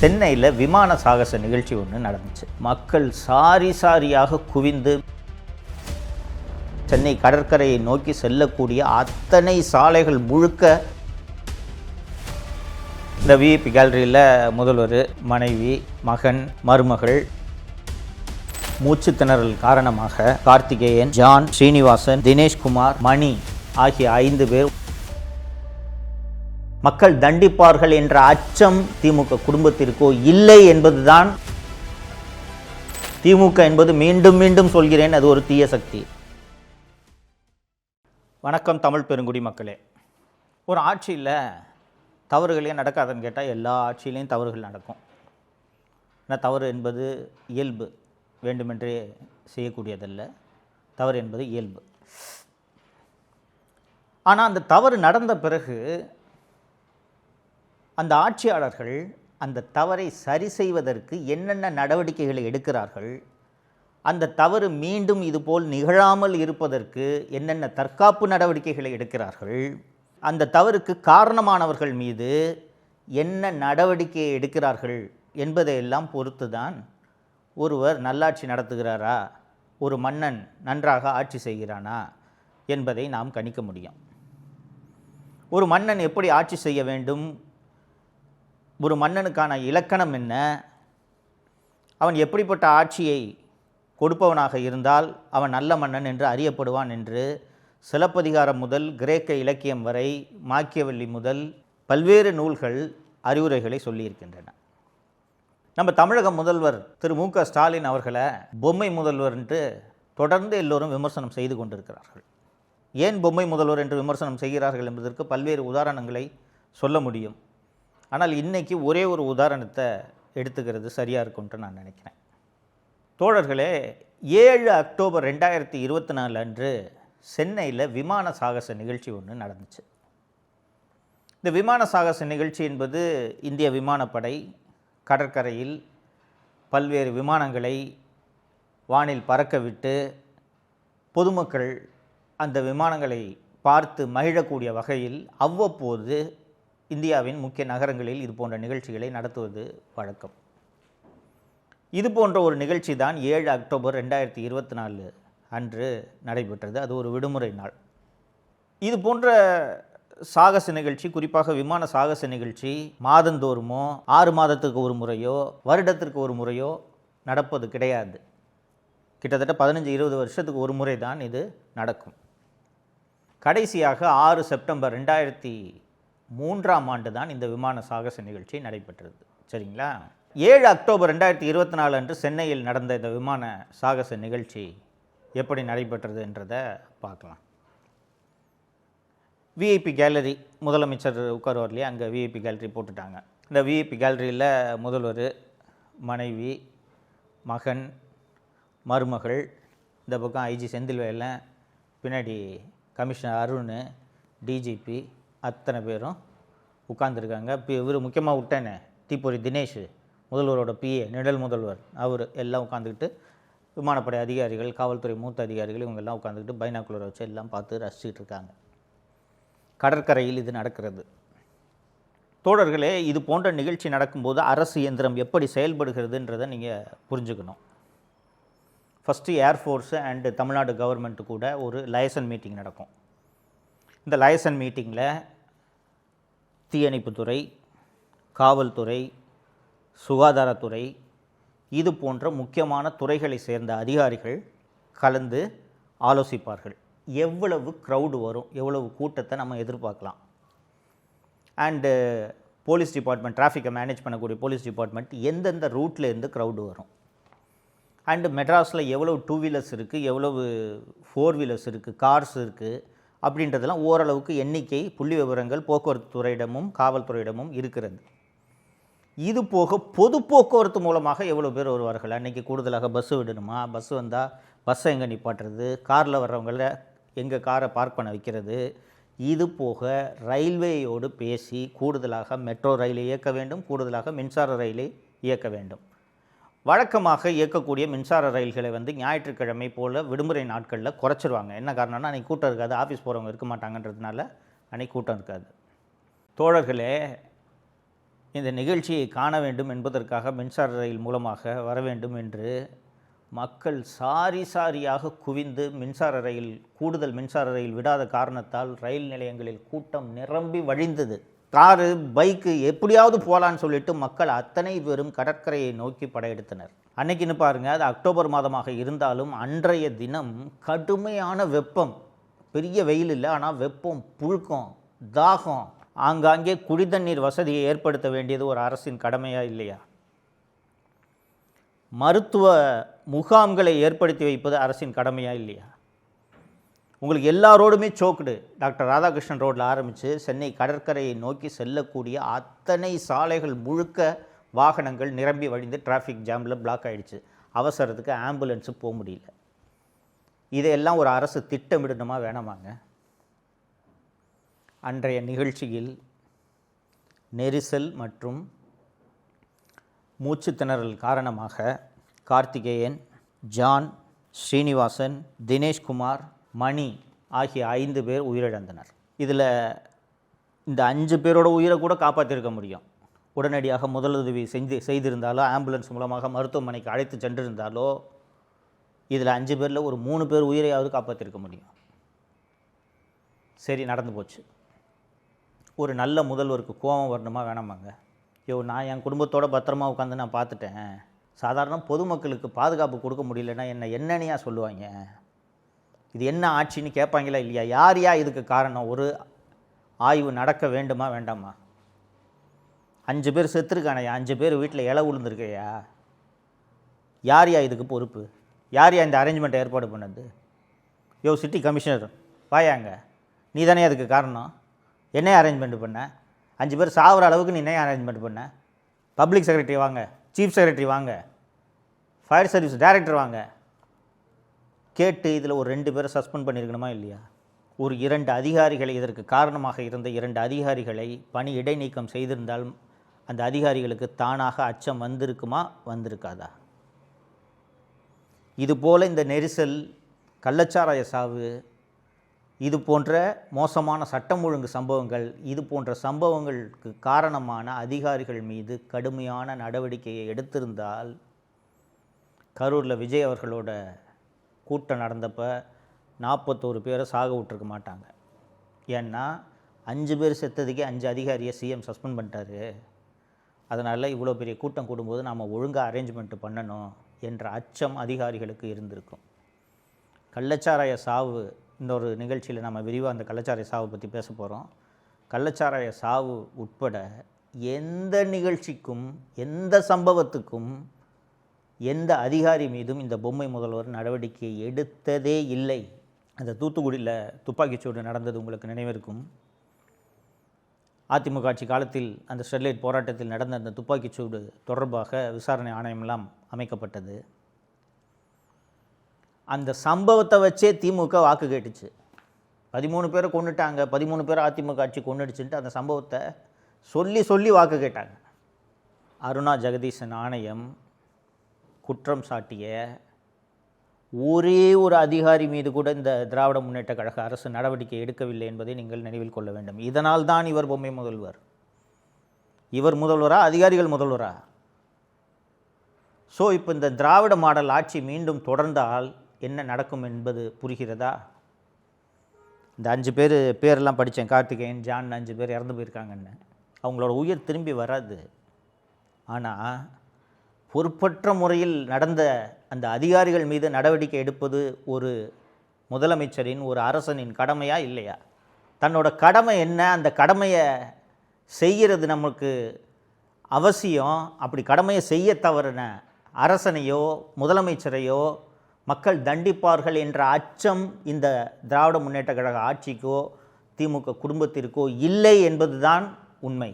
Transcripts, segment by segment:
சென்னையில் விமான சாகச நிகழ்ச்சி ஒன்று நடந்துச்சு. மக்கள் சாரி சாரியாக குவிந்து சென்னை கடற்கரையை நோக்கி செல்லக்கூடிய அத்தனை சாலைகள் முழுக்க இந்த விஐபி கேலரியில் முதல்வர், மனைவி, மகன், மருமகள் மூச்சு திணறல் காரணமாக கார்த்திகேயன், ஜான், ஸ்ரீனிவாசன், தினேஷ்குமார், மணி ஆகிய 5 பேர் மக்கள் தண்டிப்பார்கள் என்ற அச்சம் திமுக குடும்பத்திற்கோ இல்லை என்பதுதான். திமுக என்பது மீண்டும் மீண்டும் சொல்கிறேன், அது ஒரு தீய சக்தி. வணக்கம் தமிழ் பெருங்குடி மக்களே. ஒரு ஆட்சியில் தவறுகளே நடக்காதுன்னு கேட்டால் எல்லா ஆட்சியிலையும் தவறுகள் நடக்கும். ஏன்னா தவறு என்பது இயல்பு, வேண்டுமென்றே செய்யக்கூடியதல்ல. தவறு என்பது இயல்பு. ஆனால் அந்த தவறு நடந்த பிறகு அந்த ஆட்சியாளர்கள் அந்த தவறை சரி செய்வதற்கு என்னென்ன நடவடிக்கைகளை எடுக்கிறார்கள், அந்த தவறு மீண்டும் இதுபோல் நிகழாமல் இருப்பதற்கு என்னென்ன தற்காப்பு நடவடிக்கைகளை எடுக்கிறார்கள், அந்த தவறுக்கு காரணமானவர்கள் மீது என்ன நடவடிக்கையை எடுக்கிறார்கள் என்பதையெல்லாம் பொறுத்து தான் ஒருவர் நல்லாட்சி நடத்துகிறாரா, ஒரு மன்னன் நன்றாக ஆட்சி செய்கிறானா என்பதை நாம் கணிக்க முடியும். ஒரு மன்னன் எப்படி ஆட்சி செய்ய வேண்டும், ஒரு மன்னனுக்கான இலக்கணம் என்ன, அவன் எப்படிப்பட்ட ஆட்சியை கொடுப்பவனாக இருந்தால் அவன் நல்ல மன்னன் என்று அறியப்படுவான் என்று சிலப்பதிகாரம் முதல் கிரேக்க இலக்கியம் வரை, மாக்கியவெல்லி முதல் பல்வேறு நூல்கள் அறிவுரைகளை சொல்லியிருக்கின்றன. நம்ம தமிழக முதல்வர் திரு மு.க. ஸ்டாலின் அவர்களை பொம்மை முதல்வர் என்று தொடர்ந்து எல்லோரும் விமர்சனம் செய்து கொண்டிருக்கிறார்கள். ஏன் பொம்மை முதல்வர் என்று விமர்சனம் செய்கிறார்கள் என்பதற்கு பல்வேறு உதாரணங்களை சொல்ல முடியும். ஆனால் இன்றைக்கி ஒரே ஒரு உதாரணத்தை எடுத்துக்கிறது சரியாக இருக்கும்ட்டு நான் நினைக்கிறேன். தோழர்களே, 7 அக்டோபர் 2024 அன்று சென்னையில் விமான சாகச நிகழ்ச்சி ஒன்று நடந்துச்சு. இந்த விமான சாகச நிகழ்ச்சி என்பது இந்திய விமானப்படை கடற்கரையில் பல்வேறு விமானங்களை வானில் பறக்க விட்டு பொதுமக்கள் அந்த விமானங்களை பார்த்து மகிழக்கூடிய வகையில் அவ்வப்போது இந்தியாவின் முக்கிய நகரங்களில் இது போன்ற நிகழ்ச்சிகளை நடத்துவது வழக்கம். இது போன்ற ஒரு நிகழ்ச்சி தான் 7 அக்டோபர் 2024 அன்று நடைபெற்றது. அது ஒரு விடுமுறை நாள். இது போன்ற சாகச நிகழ்ச்சி, குறிப்பாக விமான சாகச நிகழ்ச்சி மாதந்தோறுமோ 6 மாதத்துக்கு ஒரு முறையோ வருடத்திற்கு ஒரு முறையோ நடப்பது கிடையாது. கிட்டத்தட்ட 15-20 வருஷத்துக்கு ஒரு முறை தான் இது நடக்கும். கடைசியாக 6 செப்டம்பர் 2003ஆம் ஆண்டு தான் இந்த விமான சாகச நிகழ்ச்சி நடைபெற்றது. சரிங்களா? 7 அக்டோபர் 2024 அன்று சென்னையில் நடந்த இந்த விமான சாகச நிகழ்ச்சி எப்படி நடைபெற்றது என்றதை பார்க்கலாம். விஐபி கேலரி, முதலமைச்சர் உட்காருவார் இல்லையா, அங்கே விஐபி கேலரி போட்டுட்டாங்க. இந்த விஐபி கேலரியில் முதல்வர், மனைவி, மகன், மருமகள், இந்த பக்கம் ஐஜி செந்தில்வேலன், பின்னாடி கமிஷனர் அருண், டிஜிபி அத்தனை பேரும் உட்கார்ந்துருக்காங்க. இப்போ இவர் முக்கியமாக விட்டேனே, தீப்பொறி தினேஷ், முதல்வரோட பிஏ, நிழல் முதல்வர், அவர் எல்லாம் உட்காந்துக்கிட்டு விமானப்படை அதிகாரிகள், காவல்துறை மூத்த அதிகாரிகள் இவங்கெல்லாம் உட்காந்துக்கிட்டு பைனாக்குலரை வச்சு எல்லாம் பார்த்து ரசிச்சுக்கிட்டு இருக்காங்க. கடற்கரையில் இது நடக்கிறது. தோழர்களே, இது போன்ற நிகழ்ச்சி நடக்கும்போது அரசு இயந்திரம் எப்படி செயல்படுகிறதுன்றதை நீங்கள் புரிஞ்சுக்கணும். First air force and Tamil Nadu government கூட ஒரு லைசன் மீட்டிங் நடக்கும். இந்த லைசன் மீட்டிங்கில் தீயணைப்புத்துறை, காவல்துறை, சுகாதாரத்துறை, இது போன்ற முக்கியமான துறைகளை சேர்ந்த அதிகாரிகள் கலந்து ஆலோசிப்பார்கள். எவ்வளவு க்ரௌடு வரும், எவ்வளவு கூட்டத்தை நம்ம எதிர்பார்க்கலாம், அண்டு போலீஸ் டிபார்ட்மெண்ட், டிராஃபிக்கை மேனேஜ் பண்ணக்கூடிய போலீஸ் டிபார்ட்மெண்ட் எந்தெந்த ரூட்டில் இருந்து க்ரௌடு வரும், அண்டு மெட்ராஸில் எவ்வளவு 2 வீலர்ஸ் இருக்குது, எவ்வளவு 4 வீலர்ஸ் இருக்குது, கார்ஸ் இருக்குது அப்படின்றதெல்லாம் ஓரளவுக்கு எண்ணிக்கை புள்ளி விவரங்கள் போக்குவரத்து துறையிடமும் காவல்துறையிடமும் இருக்கிறது. இது போக பொது போக்குவரத்து மூலமாக எவ்வளோ பேர் வருவார்கள், அன்றைக்கி கூடுதலாக பஸ்ஸு விடணுமா, பஸ்ஸு வந்தால் பஸ்ஸை எங்கே நிப்பாட்டுறது, காரில் வர்றவங்கள எங்கே காரை பார்க் பண்ண வைக்கிறது, இது போக ரயில்வேயோடு பேசி கூடுதலாக மெட்ரோ ரயிலை இயக்க வேண்டும், கூடுதலாக மின்சார ரயிலை இயக்க வேண்டும். வழக்கமாக இயக்கக்கூடிய மின்சார ரயில்களை ஞாயிற்றுக்கிழமை போல் விடுமுறை நாட்களில் குறைச்சிருவாங்க. என்ன காரணம்னா அன்றைக்கி கூட்டம் இருக்காது, ஆஃபீஸ் போகிறவங்க இருக்க மாட்டாங்கன்றதுனால அன்றைக்கி கூட்டம் இருக்காது. தோழர்களே, இந்த நிகழ்ச்சியை காண வேண்டும் என்பதற்காக மின்சார ரயில் மூலமாக வர வேண்டும் என்று மக்கள் சாரியாக குவிந்து கூடுதல் மின்சார ரயில் விடாத காரணத்தால் ரயில் நிலையங்களில் கூட்டம் நிரம்பி வழிந்தது. காரு, பைக்கு எப்படியாவது போகலான்னு சொல்லிட்டு மக்கள் அத்தனை பேரும் கடற்கரையை நோக்கி படையெடுத்தனர். அன்னைக்குன்னு பாருங்கள், அது அக்டோபர் மாதமாக இருந்தாலும் அன்றைய தினம் கடுமையான வெப்பம். பெரிய வெயில் இல்லை, ஆனால் வெப்பம், புழுக்கம், தாகம். ஆங்காங்கே குடிதண்ணீர் வசதியை ஏற்படுத்த வேண்டியது ஒரு அரசின் கடமையா இல்லையா? மருத்துவ முகாம்களை ஏற்படுத்தி வைப்பது அரசின் கடமையா இல்லையா? உங்களுக்கு எல்லாரோடுமே சோக்குடு. டாக்டர் ராதாகிருஷ்ணன் ரோட்டில் ஆரம்பித்து சென்னை கடற்கரையை நோக்கி செல்லக்கூடிய அத்தனை சாலைகள் முழுக்க வாகனங்கள் நிரம்பி வழிந்து டிராஃபிக் ஜாமில் பிளாக் ஆகிடுச்சு. அவசரத்துக்கு ஆம்புலன்ஸு போக முடியல. இதையெல்லாம் ஒரு அரசு திட்டமிடணுமா வேணாமாங்க? அன்றைய நிகழ்ச்சியில் நெரிசல் மற்றும் மூச்சு திணறல் காரணமாக கார்த்திகேயன், ஜான், ஸ்ரீனிவாசன், தினேஷ்குமார், மணி ஆகிய 5 பேர் உயிரிழந்தனர். இதில் இந்த 5 பேரோட உயிரை கூட காப்பாற்றிருக்க முடியும். உடனடியாக முதலுதவி செய்திருந்தாலோ, ஆம்புலன்ஸ் மூலமாக மருத்துவமனைக்கு அழைத்து சென்றிருந்தாலோ, இதில் 5 பேரில் ஒரு 3 பேர் உயிரையாவது காப்பாற்றிருக்க முடியும். சரி, நடந்து போச்சு. ஒரு நல்ல முதல்வருக்கு கோபம் வரணுமா வேணாமாங்க? நான் என் குடும்பத்தோட பத்திரமா உட்காந்து நான் பார்த்துட்டேன். சாதாரண பொதுமக்களுக்கு பாதுகாப்பு கொடுக்க முடியலன்னா என்னையா சொல்லுவாங்க? இது என்ன ஆட்சின்னு கேட்பாங்களா இல்லையா? யார் இதுக்கு காரணம்? ஒரு ஆய்வு நடக்க வேண்டுமா வேண்டாமா? 5 பேர் செத்துருக்கானையா, 5 பேர் வீட்டில் இலை விழுந்துருக்கையா? யார் இதுக்கு பொறுப்பு? யார் இந்த அரேஞ்ச்மெண்ட்டை ஏற்பாடு பண்ணது? சிட்டி கமிஷனர் வாயாங்க, நீ தானே அதுக்கு காரணம். என்ன அரேஞ்ச்மெண்ட் பண்ண? 5 பேர் சாகிற அளவுக்கு நீ என்ன அரேஞ்ச்மெண்ட் பண்ண? பப்ளிக் செக்ரட்டரி வாங்க, சீஃப் செக்ரட்டரி வாங்க, ஃபயர் சர்வீஸ் டைரக்டர் வாங்க, கேட்டு இதில் ஒரு 2 பேரை சஸ்பெண்ட் பண்ணியிருக்கணுமா இல்லையா? ஒரு 2 அதிகாரிகளை, இதற்கு காரணமாக இருந்த 2 அதிகாரிகளை பணி இடைநீக்கம் செய்திருந்தால் அந்த அதிகாரிகளுக்கு தானாக அச்சம் வந்திருக்குமா வந்திருக்காதா? இதுபோல் இந்த நெரிசல், கள்ளச்சாராய சாவு, இது போன்ற மோசமான சட்டம் ஒழுங்கு சம்பவங்கள், இது போன்ற சம்பவங்களுக்கு காரணமான அதிகாரிகள் மீது கடுமையான நடவடிக்கையை எடுத்திருந்தால் கரூரில் விஜய் அவர்களோட கூட்டம் நடந்தப்போ 41 பேரை சாக விட்டுருக்க மாட்டாங்க. ஏன்னா 5 பேர் செத்ததுக்கே 5 அதிகாரியை சிஎம் சஸ்பெண்ட் பண்ணிட்டாரு. அதனால் இவ்வளோ பெரிய கூட்டம் கூடும்போது நாம் ஒழுங்காக அரேஞ்ச்மெண்ட்டு பண்ணணும் என்ற அச்சம் அதிகாரிகளுக்கு இருந்திருக்கும். கள்ளச்சாராய சாவு, இன்னொரு நிகழ்ச்சியில் நம்ம விரிவாக அந்த கள்ளச்சாராய சாவை பற்றி பேச போகிறோம். கள்ளச்சாராய சாவு உட்பட எந்த நிகழ்ச்சிக்கும், எந்த சம்பவத்துக்கும், எந்த அதிகாரி மீதும் இந்த பொம்மை முதல்வர் நடவடிக்கை எடுத்ததே இல்லை. அந்த தூத்துக்குடியில் துப்பாக்கிச்சூடு நடந்தது உங்களுக்கு நினைவிருக்கும். அதிமுக ஆட்சி காலத்தில் அந்த ஸ்டெர்லைட் போராட்டத்தில் நடந்த அந்த துப்பாக்கிச்சூடு தொடர்பாக விசாரணை ஆணையமெல்லாம் அமைக்கப்பட்டது. அந்த சம்பவத்தை வச்சே திமுக வாக்கு கேட்டுச்சு. 13 பேரை கொண்டுட்டாங்க, 13 பேரை அதிமுக ஆட்சி கொண்டுடுச்சுன்ட்டு அந்த சம்பவத்தை சொல்லி வாக்கு கேட்டாங்க. அருணா ஜெகதீசன் ஆணையம் குற்றம் சாட்டிய ஒரே ஒரு அதிகாரி மீது கூட இந்த திராவிட முன்னேற்ற கழக அரசு நடவடிக்கை எடுக்கவில்லை என்பதை நீங்கள் நினைவில் கொள்ள வேண்டும். இதனால் தான் இவர் பொம்மை முதல்வர். இவர் முதல்வரா, அதிகாரிகள் முதல்வரா? ஸோ இப்போ இந்த திராவிட மாடல் ஆட்சி மீண்டும் தொடர்ந்தால் என்ன நடக்கும் என்பது புரிகிறதா? இந்த 5 பேரெல்லாம் படித்தேன், கார்த்திகேயன், ஜான், 5 பேர் இறந்து போயிருக்காங்கன்னு. அவங்களோட உயிர் திரும்பி வராது. ஆனால் பொறுப்பற்ற முறையில் நடந்த அந்த அதிகாரிகள் மீது நடவடிக்கை எடுப்பது ஒரு முதலமைச்சரின், ஒரு அரசனின் கடமையா இல்லையா? தன்னோட கடமை என்ன, அந்த கடமையை செய்கிறது நமக்கு அவசியம். அப்படி கடமையை செய்ய தவறின அரசனையோ முதலமைச்சரையோ மக்கள் தண்டிப்பார்கள் என்ற அச்சம் இந்த திராவிட முன்னேற்ற கழக ஆட்சிக்கோ திமுக குடும்பத்திற்கோ இல்லை என்பதுதான் உண்மை.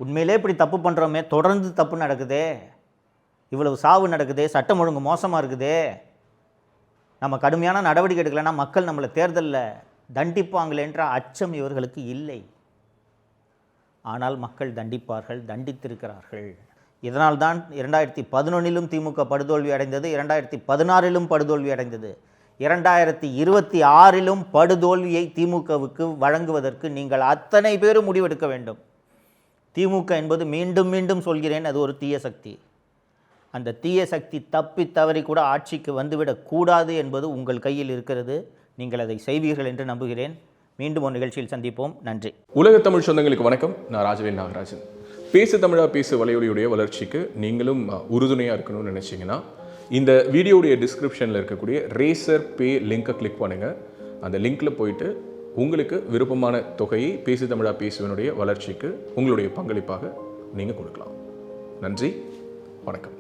உண்மையிலே இப்படி தப்பு பண்ணுறோமே, தொடர்ந்து தப்பு நடக்குதே, இவ்வளவு சாவு நடக்குதே, சட்டம் ஒழுங்கு மோசமாக இருக்குதே, நம்ம கடுமையான நடவடிக்கை எடுக்கலைன்னா மக்கள் நம்மளை தேர்தலில் தண்டிப்பாங்களேன்ற அச்சம் இவர்களுக்கு இல்லை. ஆனால் மக்கள் தண்டிப்பார்கள், தண்டித்திருக்கிறார்கள். இதனால்தான் 2011 திமுக படுதோல்வி அடைந்தது, 2016 படுதோல்வி அடைந்தது, 2026 படுதோல்வியை திமுகவுக்கு வழங்குவதற்கு நீங்கள் அத்தனை பேரும் முடிவெடுக்க வேண்டும். திமுக என்பது மீண்டும் மீண்டும் சொல்கிறேன், அது ஒரு தீய சக்தி. அந்த தீய சக்தி தப்பி தவறி கூட ஆட்சிக்கு வந்துவிடக்கூடாது என்பது உங்கள் கையில் இருக்கிறது. நீங்கள் அதை செய்வீர்கள் என்று நம்புகிறேன். மீண்டும் ஒரு நிகழ்ச்சியில் சந்திப்போம். நன்றி. உலக தமிழ் சொந்தங்களுக்கு வணக்கம். நான் ராஜவேல் நாகராஜன். பேசு தமிழா பேசு வலையொலியுடைய வளர்ச்சிக்கு நீங்களும் உறுதுணையாக இருக்கணும்னு நினச்சிங்கன்னா இந்த வீடியோடைய டிஸ்கிரிப்ஷனில் இருக்கக்கூடிய ரேசர் பே லிங்கை கிளிக் பண்ணுங்கள். அந்த லிங்க்கில் போயிட்டு உங்களுக்கு விருப்பமான தொகையை பேசு தமிழா பேசுவனுடைய வளர்ச்சிக்கு உங்களுடைய பங்களிப்பாக நீங்கள் கொடுக்கலாம். நன்றி, வணக்கம்.